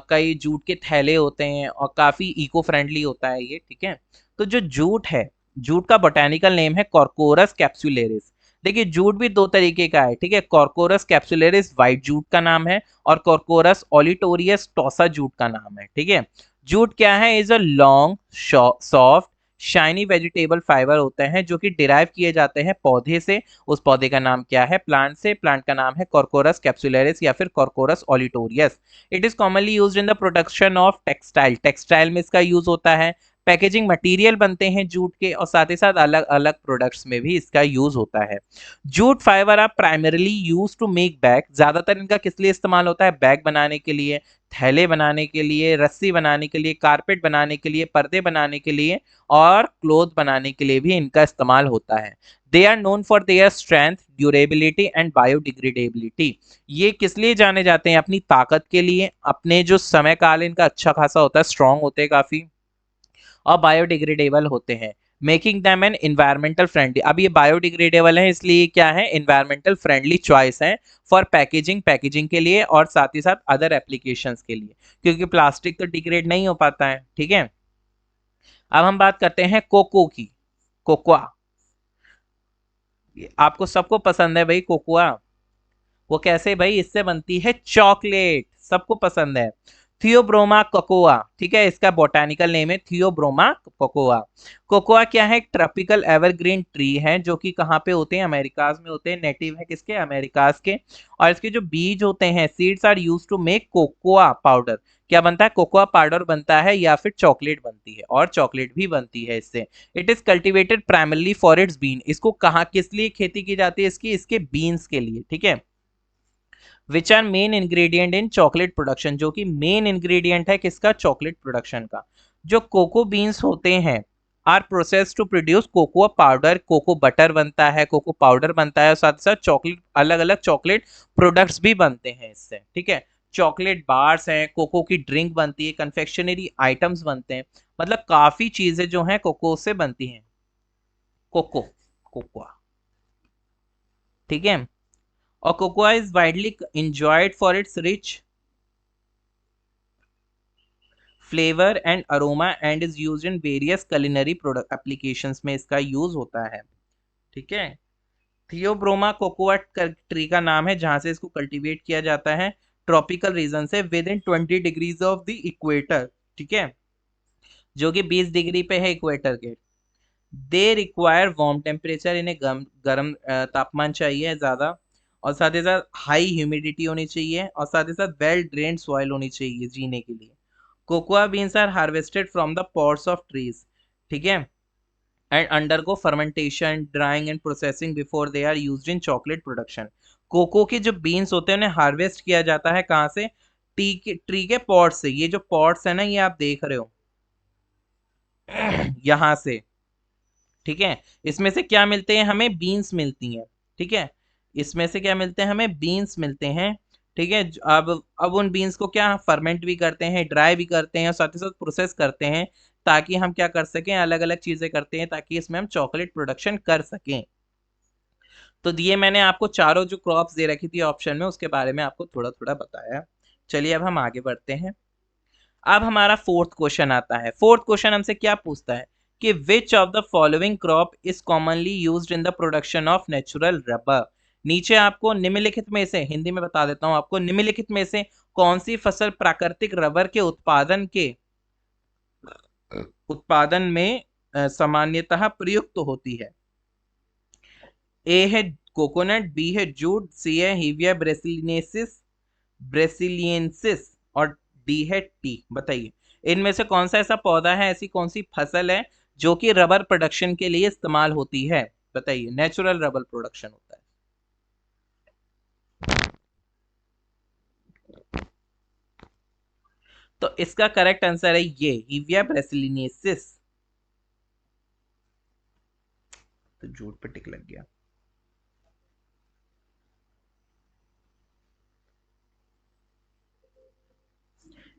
कई जूट के थैले होते हैं और काफी इको फ्रेंडली होता है ये। ठीक है, तो जो जूट है, जूट का बोटेनिकल नेम है कॉर्कोरस कैप्सुलेरिस। देखिए, जूट भी दो तरीके का है। ठीक है, कॉर्कोरस कैप्सुलेरिस व्हाइट जूट का नाम है, और कॉर्कोरस ओलिटोरियस टोसा जूट का नाम है। ठीक है, जूट क्या है? Is a long soft shiny vegetable fibre होते हैं जो कि डिराइव किए जाते हैं पौधे से। उस पौधे का नाम क्या है? प्लांट से। प्लांट का नाम है कॉर्कोरस कैप्सुलरिस या फिर Corchorus olitorius. It is commonly used in the production of textile, textile में इसका यूज होता है, पैकेजिंग मटेरियल बनते हैं जूट के, और साथ ही साथ अलग अलग प्रोडक्ट्स में भी इसका यूज होता है। Jute fibre are primarily use to make bag, ज्यादातर इनका किस लिए इस्तेमाल होता है? बैग बनाने के लिए, थैले बनाने के लिए, रस्सी बनाने के लिए, कारपेट बनाने के लिए, पर्दे बनाने के लिए, और क्लोथ बनाने के लिए भी इनका इस्तेमाल होता है। They are known for their strength, durability and biodegradability, ये किस लिए जाने जाते हैं? अपनी ताकत के लिए, अपने जो समय काल इनका अच्छा खासा होता है, स्ट्रांग होते हैं काफी, और बायोडिग्रेडेबल होते हैं, making them an environmental friendly. अब ये बायोडिग्रेडेबल है इसलिए क्या है? इन्वायरमेंटल फ्रेंडली चॉइस है फॉर पैकेजिंग, पैकेजिंग के लिए, और साथ ही साथ अदर एप्लीकेशंस के लिए, क्योंकि प्लास्टिक तो डिग्रेड नहीं हो पाता है। ठीक है, अब हम बात करते हैं कोको की। कोकोआ, आपको सबको पसंद है भाई कोकोआ, वो कैसे भाई? इससे बनती है चॉकलेट, सबको पसंद है। थियोब्रोमा कोकोआ, ठीक है, इसका बोटानिकल नेम है थियोब्रोमा कोकोआ। कोकोआ क्या है? एक ट्रॉपिकल एवरग्रीन ट्री है जो कि कहाँ पे होते हैं? अमेरिकाज में होते हैं, नेटिव है किसके? अमेरिकाज के। और इसके जो बीज होते हैं, seeds are use to make cocoa powder, क्या बनता है? कोकोआ पाउडर बनता है, या फिर चॉकलेट बनती है, और चॉकलेट भी बनती है इससे। It is cultivated primarily for its bean, इसको कहाँ किस लिए खेती की जाती है? इसकी, इसके बीन्स के लिए। ठीक है, which are main ingredient in chocolate production, जो कि मेन इंग्रेडिएंट है किसका? चॉकलेट प्रोडक्शन का। जो कोको बीन्स होते हैं are process to produce cocoa powder, cocoa butter बनता है, कोको पाउडर बनता है, और साथ साथ चॉकलेट, अलग अलग चॉकलेट प्रोडक्ट्स भी बनते हैं इससे। ठीक है, चॉकलेट बार्स हैं, कोको की ड्रिंक बनती है, कन्फेक्शनरी आइटम्स बनते हैं, मतलब काफी चीजें जो हैं कोको से बनती हैं। Cocoa, cocoa. ठीक है, और cocoa is widely enjoyed for its rich flavour and aroma and is used in various culinary product applications में इसका यूज होता है। ठीक है, थियोब्रोमा कोकोआ ट्री का नाम है जहां से इसको कल्टीवेट किया जाता है, ट्रॉपिकल रीजन से with in 20 degrees of the equator. ठीक है, जो कि 20 डिग्री पे है इक्वेटर के। दे रिक्वायर वार्म टेम्परेचर, इन्हें गर्म तापमान चाहिए ज्यादा, और साथ ही साथ हाई ह्यूमिडिटी होनी चाहिए, और साथ ही साथ वेल ड्रेन्ड सॉइल होनी चाहिए जीने के लिए। Cocoa beans are harvested from the pods of trees. ठीक है, and undergo fermentation, drying and processing before they are used in chocolate production. Cocoa के जो बीन्स होते हैं उन्हें हार्वेस्ट किया जाता है कहाँ से? ट्री के पॉट से। ये जो पॉट्स है ना, ये आप देख रहे हो यहाँ से, ठीक है। इसमें से क्या मिलते हैं हमें? बीन्स मिलती हैं, ठीक है। इसमें से क्या मिलते हैं हमें? बीन्स मिलते हैं, ठीक है। अब उन बीन्स को क्या फर्मेंट भी करते हैं, ड्राई भी करते हैं और साथ ही साथ प्रोसेस करते हैं, ताकि हम क्या कर सकें, अलग अलग चीजें करते हैं ताकि इसमें हम चॉकलेट प्रोडक्शन कर सकें। तो ये मैंने आपको चारों जो क्रॉप्स दे रखी थी ऑप्शन में, उसके बारे में आपको थोड़ा थोड़ा बताया। चलिए अब हम आगे बढ़ते हैं। अब हमारा फोर्थ क्वेश्चन आता है। फोर्थ क्वेश्चन हमसे क्या पूछता है कि which of the following crop is commonly used in the production of natural rubber. नीचे आपको निम्नलिखित में से, हिंदी में बता देता हूं आपको, निम्नलिखित में से कौन सी फसल प्राकृतिक रबर के उत्पादन में सामान्यतः प्रयुक्त होती है? ए है कोकोनट, बी है जूट, सी है हीविया ब्रेसिलियंसिस और डी है टी। बताइए इनमें से कौन सा ऐसा पौधा है, ऐसी कौन सी फसल है जो कि रबर प्रोडक्शन के लिए इस्तेमाल होती है? बताइए, नेचुरल रबर प्रोडक्शन होता है। तो इसका करेक्ट आंसर है ये हीविया ब्रेसिलिनेसिस। तो जूट पे टिक लग गया।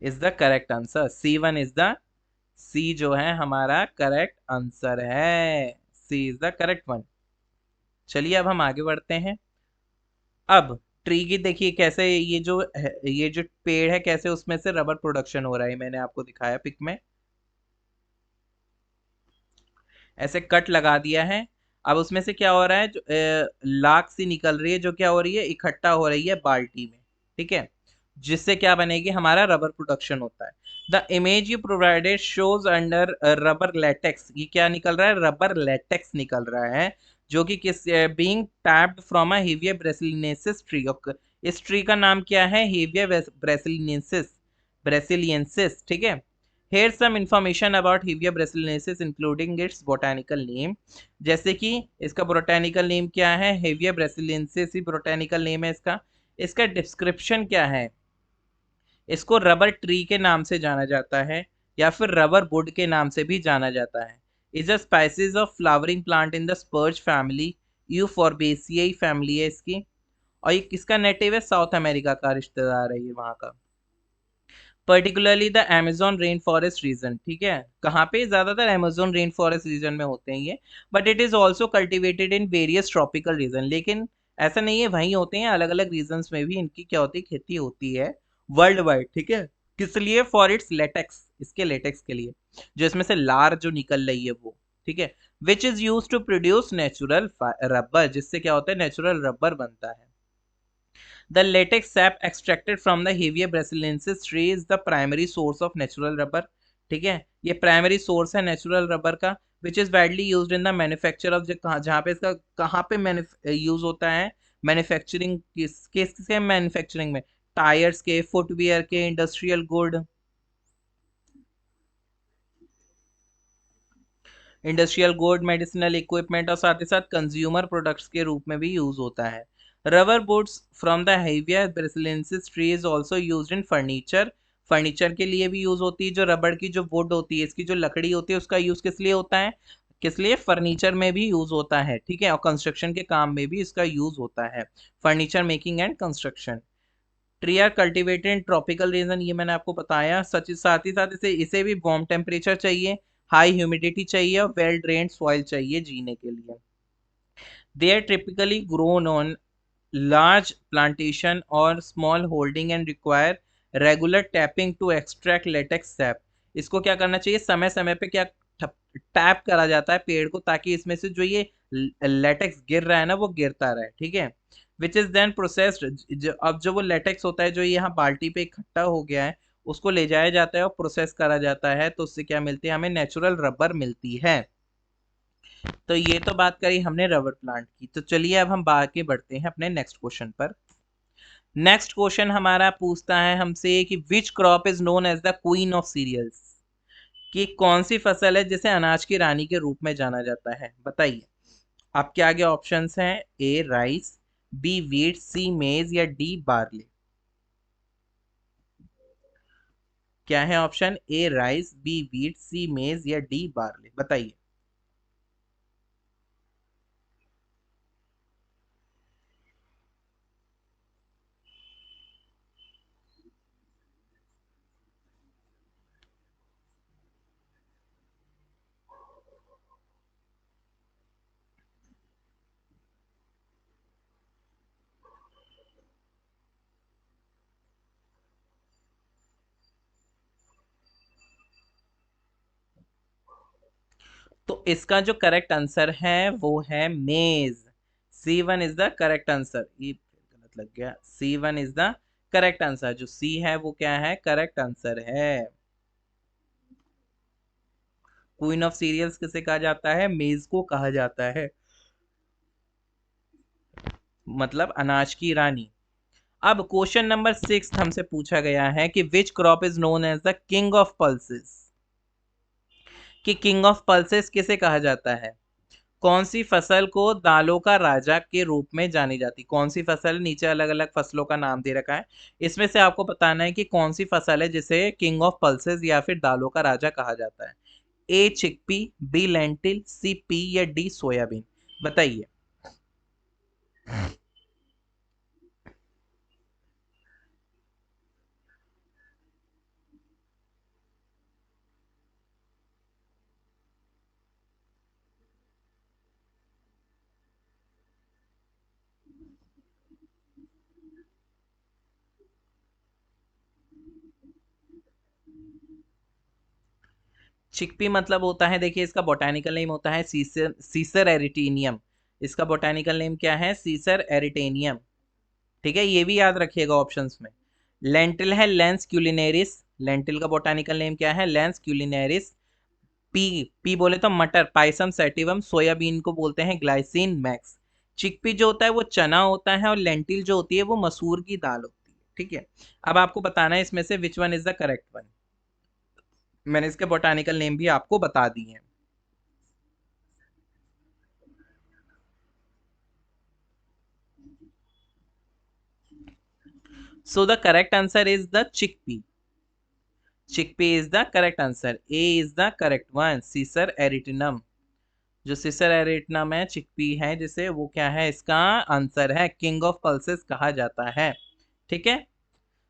Is the correct answer. C1 is the, C जो है हमारा करेक्ट आंसर है। C is the correct one. चलिए अब हम आगे बढ़ते हैं। अब ट्री की देखिए कैसे, ये जो पेड़ है कैसे उसमें से रबर प्रोडक्शन हो रहा है, मैंने आपको दिखाया पिक में। ऐसे कट लगा दिया है। अब उसमें से क्या हो रहा है, जो लाख सी निकल रही है, जो क्या हो रही है, इकट्ठा हो रही है बाल्टी में, ठीक है। जिससे क्या बनेगी, हमारा रबर प्रोडक्शन होता है। The image you provided shows under rubber latex. ये क्या निकल रहा है? रबर लेटेक्स निकल रहा है, जो कि किस being tapped from a Hevea brasiliensis tree. इस ट्री का नाम क्या है? हेविया ब्रेसिलियंसिस, ठीक है। Here's some information about Hevia brasiliensis including its botanical name। जैसे कि इसका botanical name क्या है? Hevia brasiliensis ही botanical name है इसका। इसका डिस्क्रिप्शन क्या है? इसको रबर ट्री के नाम से जाना जाता है या फिर रबर वुड के नाम से भी जाना जाता है। Is a species of flowering plant in the spurge family, Euphorbiaceae family है इसकी। और ये किसका नेटिव है? साउथ अमेरिका का रिश्तेदार है ये वहाँ का। Particularly the Amazon rain forest region, ठीक है। कहाँ पे? ज्यादातर अमेजोन रेन फॉरेस्ट रीजन में होते हैं ये। But it is also cultivated in various tropical region. लेकिन ऐसा नहीं है वहीं होते हैं, अलग अलग रीजन में भी इनकी क्या होती है, खेती होती है वर्ल्ड वाइड, ठीक है। किस लिए? फॉर इट्स लेटेक्स, इसके लेटेक्स के लिए, जो इसमें से लार जो निकल रही है वो, ठीक है। Which is use to produce natural rubber, जिससे क्या होता है, नेचुरल रबर बनता है। The latex sap extracted from the Hevia brasiliensis tree is the primary source of natural rubber। ठीक है, ये प्राइमरी सोर्स है नेचुरल रबर का। Which is widely used in the manufacture of, जहाँ पे इसका कहाँ पे यूज होता है? मैन्युफैक्चरिंग, किसके मैन्युफैक्चरिंग में? टायर्स के, फुटवियर के, इंडस्ट्रियल गुड, मेडिसिनल इक्विपमेंट और साथ ही साथ कंज्यूमर प्रोडक्ट्स के रूप में भी यूज होता है। Rubber woods from the Hevea brasiliensis tree is also use in furniture. Furniture के लिए भी यूज होती है। जो रबड़ की जो वुड होती है, इसकी जो लकड़ी होती है, उसका यूज किस लिए होता है? किस लिए? फर्नीचर में भी यूज होता है, ठीक है। और कंस्ट्रक्शन के काम में भी इसका यूज होता है, furniture making and construction. Tree are cultivated in tropical region, ये मैंने आपको बताया। सच साथ ही साथ इसे इसे भी वार्म टेम्परेचर चाहिए, हाई ह्यूमिडिटी चाहिए और वेल ड्रेन्ड सॉइल चाहिए जीने के लिए। They are typically grown on large plantation और small holding and require regular tapping to extract latex sap. इसको क्या करना चाहिए? समय समय पे क्या टैप करा जाता है पेड़ को, ताकि इसमें से जो ये लेटेक्स गिर रहा है ना, वो गिरता रहे, ठीक है। Which is then processed. अब जो वो लेटेक्स होता है, जो यहाँ बाल्टी पे इकट्ठा हो गया है, उसको ले जाया जाता है और प्रोसेस करा जाता है। तो उससे क्या मिलती है हमें? नेचुरल रबर मिलती है। तो ये तो बात करी हमने रबर प्लांट की। तो चलिए अब हम आगे बढ़ते हैं अपने नेक्स्ट क्वेश्चन पर। नेक्स्ट क्वेश्चन हमारा पूछता है हमसे कि which crop is known as the queen of cereals. कि कौन सी फसल है जिसे अनाज की रानी के रूप में जाना जाता है, बताइए। आपके आगे ऑप्शंस हैं, ए राइस, बी वीट, सी मेज या डी बार्ली। क्या है ऑप्शन? ए राइस, बी वीट, सी मेज या डी बार्ली, बताइए। तो इसका जो करेक्ट आंसर है वो है maize. C one is the correct answer. ये गलत लग गया। C one is the correct answer. जो सी है वो क्या है? करेक्ट आंसर है। क्वीन ऑफ सीरियल्स किसे कहा जाता है? मेज को कहा जाता है, मतलब अनाज की रानी। अब क्वेश्चन नंबर 6 हमसे पूछा गया है कि which crop is known as the king of pulses. कि किंग ऑफ पल्सेस किसे कहा जाता है? कौन सी फसल को दालों का राजा के रूप में जानी जाती? कौन सी फसल? नीचे अलग अलग फसलों का नाम दे रखा है, इसमें से आपको बताना है कि कौन सी फसल है जिसे किंग ऑफ पल्सेस या फिर दालों का राजा कहा जाता है। A chickpea, B lentil, C pea या डी सोयाबीन, बताइए। चिकपी मतलब होता है, देखिए इसका बोटानिकल नेम होता है सीसर, सीसर एरिटेनियम। इसका बोटानिकल नेम क्या है? सीसर एरिटेनियम। ठीक है, ये भी याद रखिएगा ऑप्शंस में। लेंटिल है लेंस क्यूलिनेरिस। लेंटिल का बोटानिकल नेम क्या है? लेंस क्यूलिनेरिस। पी, पी बोले तो मटर, पाइसम सैटिवम। सोयाबीन को बोलते हैं ग्लाइसिन मैक्स। चिकपी जो होता है वो चना होता है, और लेंटिल जो होती है वो मसूर की दाल होती है। ठीक है, अब आपको बताना है इसमें से which one is the correct one. मैंने इसके बोटानिकल नेम भी आपको बता दिए हैं। So the correct answer is the chickpea. Chickpea is the correct answer. A is the correct one, Cicer arietinum. जो सीसर एरिटिनम है, चिकपी है जिसे, वो क्या है? इसका आंसर है। किंग ऑफ पल्सेस कहा जाता है। ठीक है,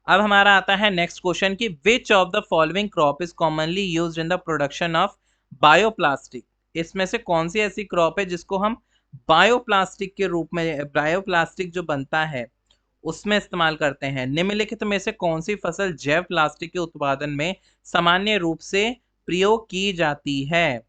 अब हमारा आता है नेक्स्ट क्वेश्चन कि which of the following crop is commonly used in the production of bioplastic. इसमें से कौन सी ऐसी क्रॉप है जिसको हम बायोप्लास्टिक के रूप में, बायोप्लास्टिक जो बनता है उसमें इस्तेमाल करते हैं? निम्नलिखित में से कौन सी फसल जैव प्लास्टिक के उत्पादन में सामान्य रूप से प्रयोग की जाती है?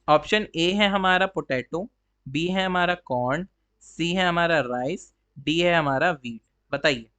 ऑप्शन ए है हमारा पोटैटो, बी है हमारा कॉर्न, सी है हमारा राइस, डी है हमारा वीट, बताइए।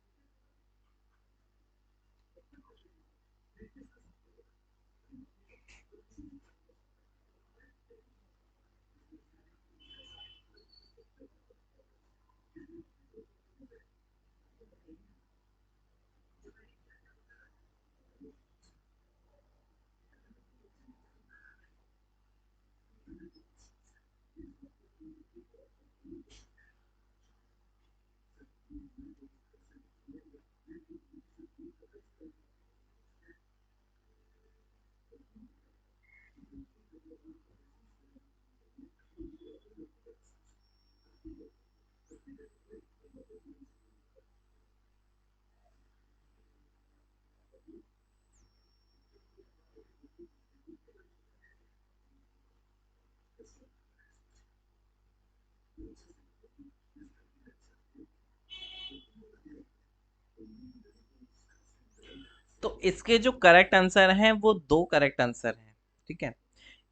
तो इसके जो करेक्ट आंसर हैं वो दो करेक्ट आंसर हैं। ठीक है,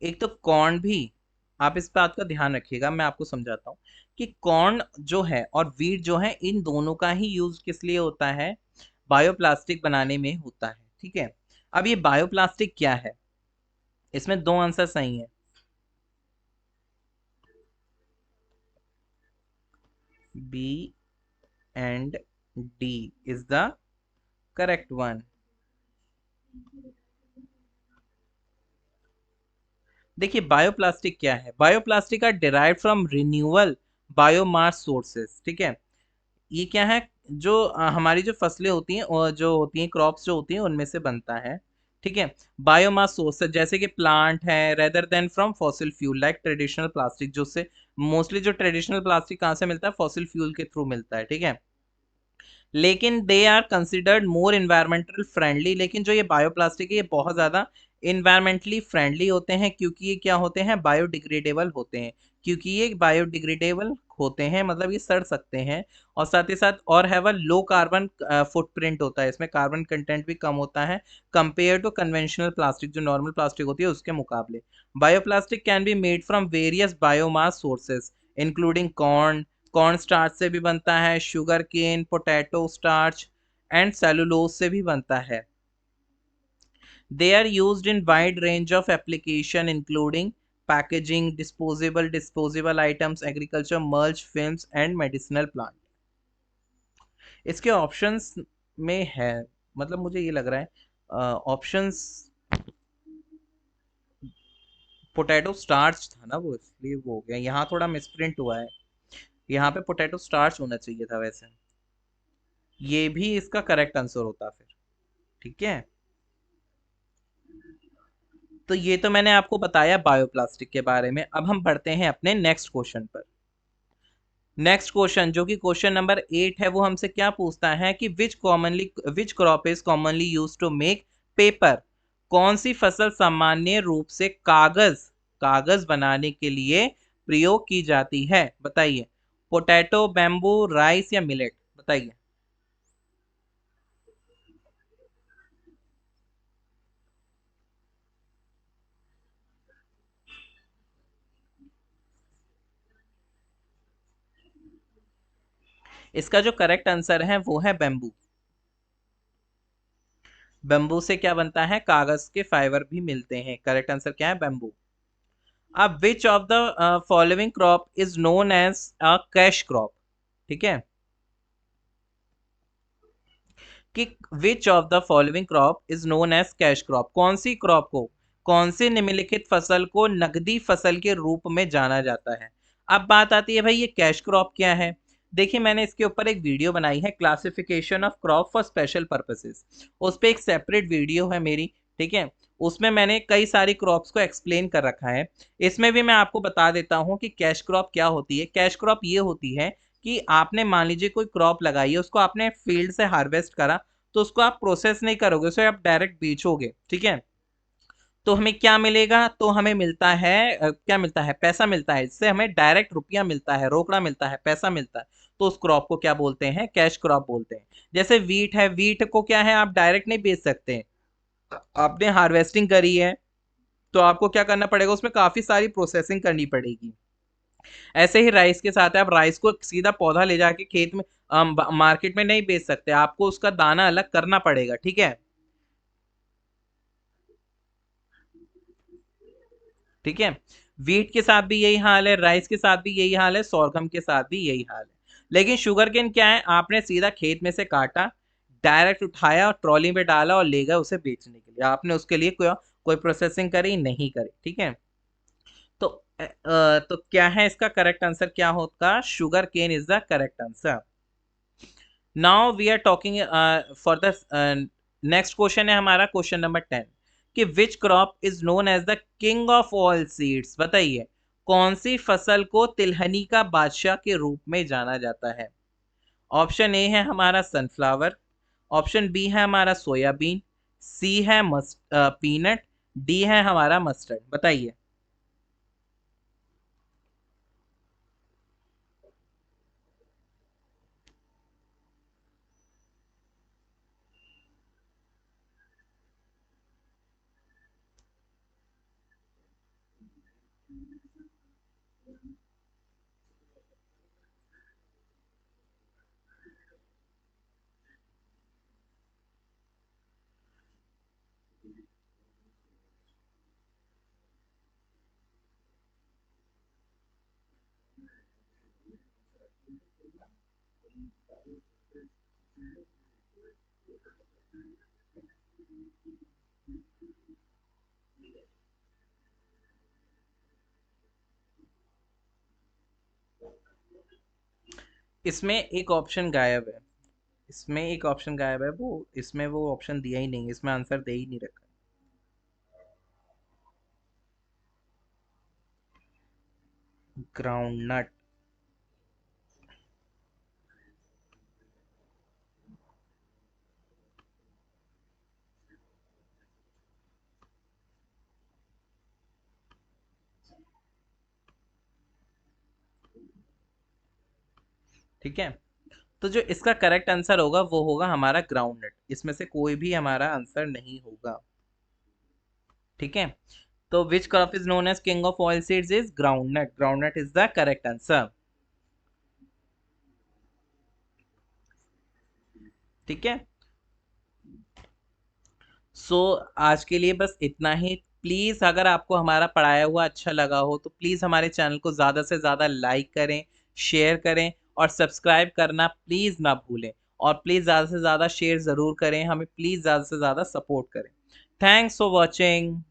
एक तो कॉर्न भी, आप इस बात का ध्यान रखिएगा, मैं आपको समझाता हूँ कि कॉर्न जो है और वीट जो है, इन दोनों का ही यूज किस लिए होता है? बायोप्लास्टिक बनाने में होता है। ठीक है, अब ये बायोप्लास्टिक क्या है? इसमें दो आंसर सही है, B and D is the correct one. देखिए बायोप्लास्टिक क्या है, bioplastic are derived from renewal biomass sources, ठीक है। ये क्या है, जो हमारी जो फसलें होती हैं और जो होती हैं क्रॉप्स जो होती हैं उनमें से बनता है, ठीक है। बायोमास सोर्स जैसे कि प्लांट है, rather than from fossil fuel like traditional plastic, जो से मोस्टली जो ट्रेडिशनल प्लास्टिक कहाँ से मिलता है, फॉसिल फ्यूल के थ्रू मिलता है, ठीक है। लेकिन they are considered more environmental friendly, लेकिन जो ये बायोप्लास्टिक है ये बहुत ज़्यादा इन्वायरमेंटली फ्रेंडली होते हैं, क्योंकि ये क्या होते हैं, बायोडिग्रेडेबल होते हैं। क्योंकि ये बायोडिग्रेडेबल होते हैं मतलब ये सड़ सकते हैं, और साथ ही साथ और have a low carbon footprint होता है, इसमें कार्बन कंटेंट भी कम होता है कंपेयर टू कन्वेंशनल प्लास्टिक, जो नॉर्मल प्लास्टिक होती है उसके मुकाबले। Bioplastic can be made from various biomass sources including corn, corn starch से भी बनता है, sugar cane, potato starch and cellulose से भी बनता है। They are used in wide range of application including packaging, disposable items, agriculture, mulch, films and medicinal plant. इसके options में है, मतलब मुझे ये लग रहा है ऑप्शंस, पोटैटो स्टार्च था ना वो, इसलिए वो हो गया, यहाँ थोड़ा मिसप्रिंट हुआ है, यहाँ पे पोटैटो स्टार्च होना चाहिए था वैसे। ये भी इसका करेक्ट आंसर होता फिर, ठीक है। तो ये तो मैंने आपको बताया बायोप्लास्टिक के बारे में, अब हम बढ़ते हैं अपने नेक्स्ट क्वेश्चन पर। नेक्स्ट क्वेश्चन जो कि क्वेश्चन नंबर 8 है, वो हमसे क्या पूछता है कि which crop is commonly use to make paper, कौन सी फसल सामान्य रूप से कागज कागज बनाने के लिए प्रयोग की जाती है, बताइए। पोटैटो, बैम्बू, राइस या मिलेट, बताइए। इसका जो करेक्ट आंसर है वो है बैम्बू। बम्बू से क्या बनता है, कागज के फाइबर भी मिलते हैं, करेक्ट आंसर क्या है, बम्बू। अब which of the following crop is known as a cash crop, ठीक है, कि which of the following crop is known as cash crop, कौन सी क्रॉप को, कौन सी निम्नलिखित फसल को नकदी फसल के रूप में जाना जाता है। अब बात आती है भाई ये कैश क्रॉप क्या है। देखिए मैंने इसके ऊपर एक वीडियो बनाई है, classification of crop for special purposes, उस पर एक सेपरेट वीडियो है मेरी, ठीक है। उसमें मैंने कई सारी क्रॉप्स को एक्सप्लेन कर रखा है। इसमें भी मैं आपको बता देता हूँ कि कैश क्रॉप क्या होती है। कैश क्रॉप ये होती है कि आपने मान लीजिए कोई क्रॉप लगाई है, उसको आपने फील्ड से हार्वेस्ट करा, तो उसको आप प्रोसेस नहीं करोगे, उसे आप डायरेक्ट बेचोगे, ठीक है। तो हमें क्या मिलेगा, तो हमें मिलता है क्या मिलता है, पैसा मिलता है, इससे हमें डायरेक्ट रुपया मिलता है, रोकड़ा मिलता है, पैसा मिलता है। तो उस क्रॉप को क्या बोलते हैं, कैश क्रॉप बोलते हैं। जैसे वीट है, वीट को क्या है, आप डायरेक्ट नहीं बेच सकते, आपने हार्वेस्टिंग करी है तो आपको क्या करना पड़ेगा, उसमें काफी सारी प्रोसेसिंग करनी पड़ेगी। ऐसे ही राइस के साथ है, आप राइस को सीधा पौधा ले जाके खेत में मार्केट में नहीं बेच सकते, आपको उसका दाना अलग करना पड़ेगा, ठीक है। ठीक है, वीट के साथ भी यही हाल है, राइस के साथ भी यही हाल है, सोरगम के साथ भी यही हाल है। लेकिन शुगर केन क्या है, आपने सीधा खेत में से काटा, डायरेक्ट उठाया और ट्रॉली में डाला और ले गए उसे बेचने के लिए, आपने उसके लिए कोई प्रोसेसिंग करी नहीं करी, ठीक है। तो तो क्या है इसका करेक्ट आंसर, क्या होगा, sugar cane is the correct answer. Now we are talking for the next question है हमारा क्वेश्चन नंबर 10, कि which crop is known as the king of all seeds, बताइए कौन सी फसल को तिलहनी का बादशाह के रूप में जाना जाता है। ऑप्शन ए है हमारा सनफ्लावर, ऑप्शन बी है हमारा सोयाबीन, सी है पीनट, डी है हमारा मस्टर्ड, बताइए। इसमें एक ऑप्शन गायब है, इसमें एक ऑप्शन गायब है, वो इसमें वो ऑप्शन दिया ही नहीं, इसमें आंसर दे ही नहीं रखा। ग्राउंडनट। ठीक है, तो जो इसका करेक्ट आंसर होगा वो होगा हमारा ग्राउंडनट, इसमें से कोई भी हमारा आंसर नहीं होगा। ठीक है, तो which crop is known as king of oil seeds is groundnut, groundnut is the correct answer. ठीक है, सो आज के लिए बस इतना ही। प्लीज अगर आपको हमारा पढ़ाया हुआ अच्छा लगा हो तो प्लीज हमारे चैनल को ज्यादा से ज्यादा लाइक करें, शेयर करें और सब्सक्राइब करना प्लीज ना भूलें। और प्लीज ज्यादा से ज्यादा शेयर जरूर करें, हमें प्लीज ज्यादा से ज्यादा सपोर्ट करें। Thanks for watching.